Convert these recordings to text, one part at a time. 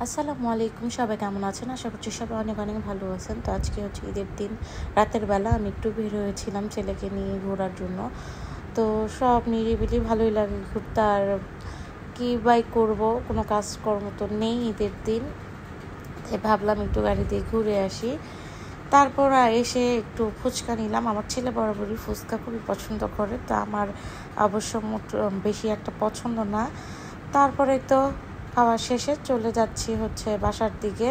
আসসালামু আলাইকুম, সবাই কেমন আছেন? আশা করছি সবাই অনেক অনেক ভালো আছেন। তো আজকে হচ্ছে ঈদের দিন, রাতের বেলা আমি একটু বের হয়েছিলাম ছেলেকে নিয়ে ঘোরার জন্য। তো সব নিরিবিলি ভালোই লাগে ঘুরতে। আর কী বাই করবো, কোনো কাজকর্ম তো নেই ঈদের দিন, তাই ভাবলাম একটু গাড়ি দিয়ে ঘুরে আসি। তারপর এসে একটু ফুচকা নিলাম। আমার ছেলে বরাবরই ফুচকা খুবই পছন্দ করে, তো আমার অবশ্য বেশি একটা পছন্দ না। তারপরে তো খাওয়া শেষে চলে যাচ্ছি হচ্ছে বাসার দিকে।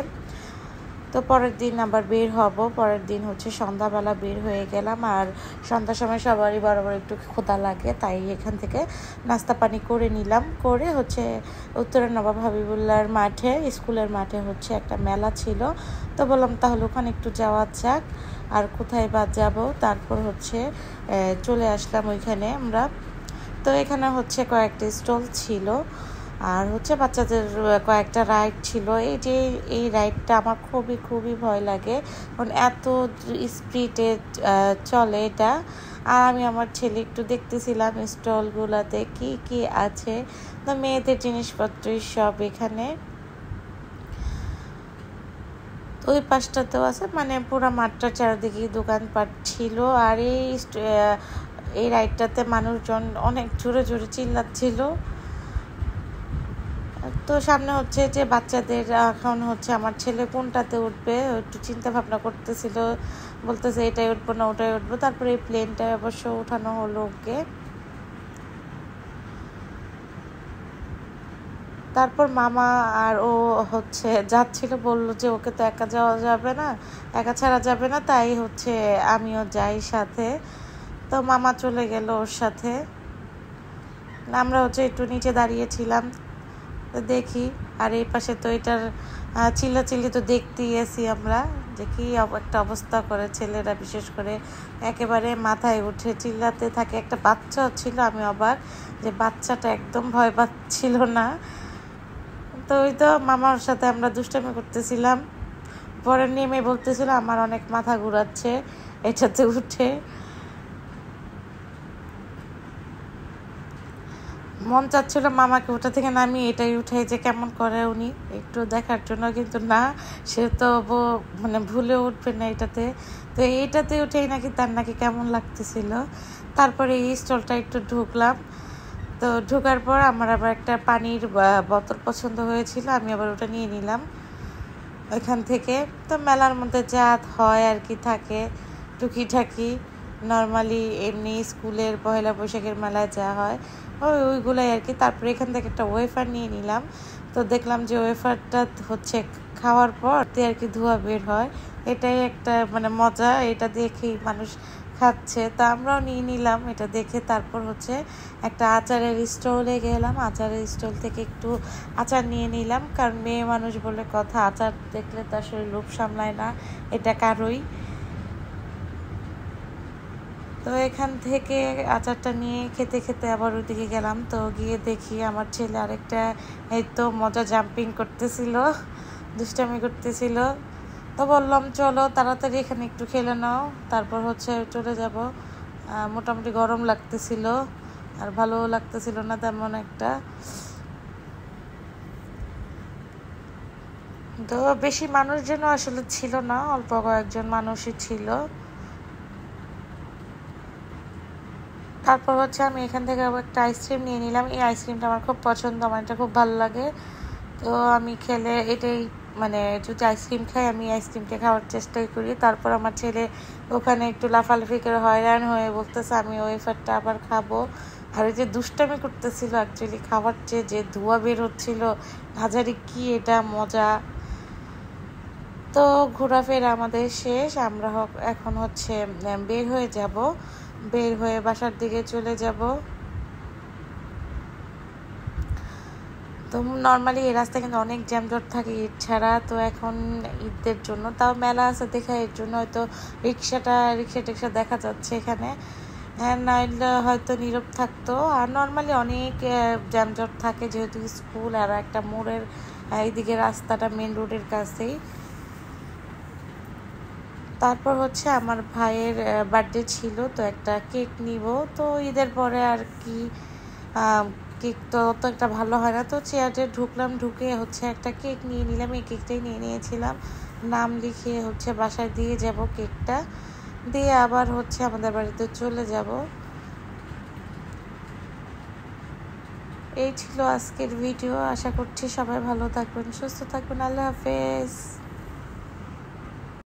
তো পরের দিন আবার বের হব। পরের দিন হচ্ছে সন্ধ্যাবেলা বের হয়ে গেলাম। আর সন্ধ্যার সময় সবারই বরাবর একটু ক্ষুধা লাগে, তাই এখান থেকে নাস্তা পানি করে নিলাম। করে হচ্ছে উত্তরা নবাব হাবিবুল্লাহর মাঠে, স্কুলের মাঠে হচ্ছে একটা মেলা ছিল। তো বললাম তাহলে ওখানে একটু যাওয়া যাক। আর কোথায় বা যাব, তারপর হচ্ছে চলে আসলাম ওইখানে আমরা। তো এখানে হচ্ছে কয়েকটা স্টল ছিল, আর হচ্ছে বাচ্চাদের কয়েকটা রাইড ছিল। এই রাইডটা আমার খুবই খুবই ভয় লাগে, কারণ এত স্পিডে চলে এটা। আর আমি আমার ছেলে একটু দেখতেছিলাম স্টলগুলোতে কি কি আছে। তো মেয়েদের জিনিসপত্রই সব এখানে। তো ওই পাশটাতেও আছে, মানে পুরো মাঠটা চারিদিকে দোকানপাট ছিল। আর এই রাইডটাতে মানুষজন অনেক জোরে জোরে চিল্লাচ্ছিল। তো সামনে হচ্ছে যে বাচ্চাদের, এখন হচ্ছে আমার ছেলে কোনটাতে উঠবে একটু চিন্তা ভাবনা করতেছিল, বলতেছে এটাই উঠবো না ওটাই উঠবো। তারপরে এই প্লেনটায় অবশ্য উঠানো হলো ওকে। তারপর মামা আর ও হচ্ছে যাচ্ছিল, বললো যে ওকে তো একা যাওয়া যাবে না, একা ছাড়া যাবে না, তাই হচ্ছে আমিও যাই সাথে। তো মামা চলে গেল ওর সাথে। আমরা হচ্ছে একটু নিচে দাঁড়িয়েছিলাম, তো দেখি। আর এই পাশে তো এটার চিল্লাচিল্লি তো দেখতেই আছি আমরা, যে কি একটা অবস্থা করে ছেলেরা, বিশেষ করে একেবারে মাথায় উঠে চিল্লাতে থাকে। একটা বাচ্চাও ছিল, আমি অবাক যে বাচ্চাটা একদম ভয় পাচ্ছিল না। তো ওই তো মামার সাথে আমরা দুষ্টামি করতেছিলাম। পরে নেমে বলতেছিল আমার অনেক মাথা ঘুরাচ্ছে এটাতে উঠে। মন চাচ্ছিল মামাকে ওটা থেকে নামিয়ে এটাই উঠাই, যে কেমন করে উনি একটু দেখার জন্য, কিন্তু না, সে তো মানে ভুলে উঠবে না এটাতে। তো এইটাতে উঠেই নাকি তার নাকি কেমন লাগতেছিল। তারপরে এই স্টলটা একটু ঢুকলাম। তো ঢোকার পর আমার আবার একটা পানির বোতল পছন্দ হয়েছিল, আমি আবার ওটা নিয়ে নিলাম ওইখান থেকে। তো মেলার মধ্যে যা হয় আর কি থাকে টুকিটাকি, নর্মালি এমনি স্কুলের পয়লা বৈশাখের মেলায় যা হয় ওইগুলাই আর কি। তারপরে এখান থেকে একটা ওয়েফার নিয়ে নিলাম। তো দেখলাম যে ওয়েফারটা হচ্ছে খাওয়ার পর আর কি ধোঁয়া বের হয়, এটাই একটা মানে মজা, এটা দেখেই মানুষ খাচ্ছে। তা আমরাও নিয়ে নিলাম এটা দেখে। তারপর হচ্ছে একটা আচারের স্টলে গেলাম, আচারের স্টল থেকে একটু আচার নিয়ে নিলাম, কারণ মেয়ে মানুষ বলে কথা, আচার দেখলে তো আসলে লোভ সামলায় না এটা কারোই। তো এখান থেকে আচারটা নিয়ে খেতে খেতে আবার ওইদিকে গেলাম। তো গিয়ে দেখি আমার ছেলে আরেকটা এই তো মজা জাম্পিং করতেছিল, দুষ্টামি করতেছিল। তো বললাম চলো তাড়াতাড়ি এখানে একটু খেলে নাও, তারপর হচ্ছে চলে যাব। মোটামুটি গরম লাগতেছিল, আর ভালো লাগতেছিল না তেমন একটা। তো বেশি মানুষজনও আসলে ছিল না, অল্প কয়েকজন মানুষই ছিল। তারপর হচ্ছে আমি এখান থেকে আবার একটা আইসক্রিম নিয়ে নিলাম। এই আইসক্রিমটা আমার খুব পছন্দ, আমার এটা খুব ভালো লাগে। তো আমি খেলে এটাই, মানে যদি আইসক্রিম খাই আমি আইসক্রিমটা খাওয়ার চেষ্টাই করি। তারপর আমার ছেলে ওখানে একটু লাফালাফি করে হয়রান হয়ে বলতেছে আমি ওয়েফারটা আবার খাবো। আর ওই যে দুষ্টামি করতেছিল, অ্যাকচুয়ালি খাবার চেয়ে যে ধোঁয়া বের হচ্ছিল, হাজারি কি এটা মজা। তো ঘোরাফেরা আমাদের শেষ, আমরা এখন হচ্ছে বের হয়ে যাব, বের হয়ে বাসার দিকে চলে যাব। তো নর্মালি এই রাস্তায় কিন্তু অনেক জ্যামজট থাকে ঈদ ছাড়া, তো এখন ঈদের জন্য তাও মেলা আছে দেখা, এর জন্য হয়তো রিক্সা টিক্সা দেখা যাচ্ছে এখানে। হ্যাঁ, নাইলে হয়তো নীরব থাকতো। আর নর্মালি অনেক জ্যামজট থাকে, যেহেতু স্কুল আর একটা মোড়ের এইদিকে রাস্তাটা মেন রোডের কাছেই। তারপর হচ্ছে আমার ভাইয়ের বার্থডে ছিল, তো একটা কেক নিব। তো ঈদের পরে আর কি কেক তো অত একটা ভালো হয় না। তো চেয়ারে ঢুকলাম, ঢুকে হচ্ছে একটা কেক নিয়ে নিলাম, এই কেকটাই নিয়ে নিয়েছিলাম। নাম লিখিয়ে হচ্ছে বাসায় দিয়ে যাব, কেকটা দিয়ে আবার হচ্ছে আমাদের বাড়িতে চলে যাব। এই ছিল আজকের ভিডিও। আশা করছি সবাই ভালো থাকবেন, সুস্থ থাকবেন। আল্লাহ হাফেজ।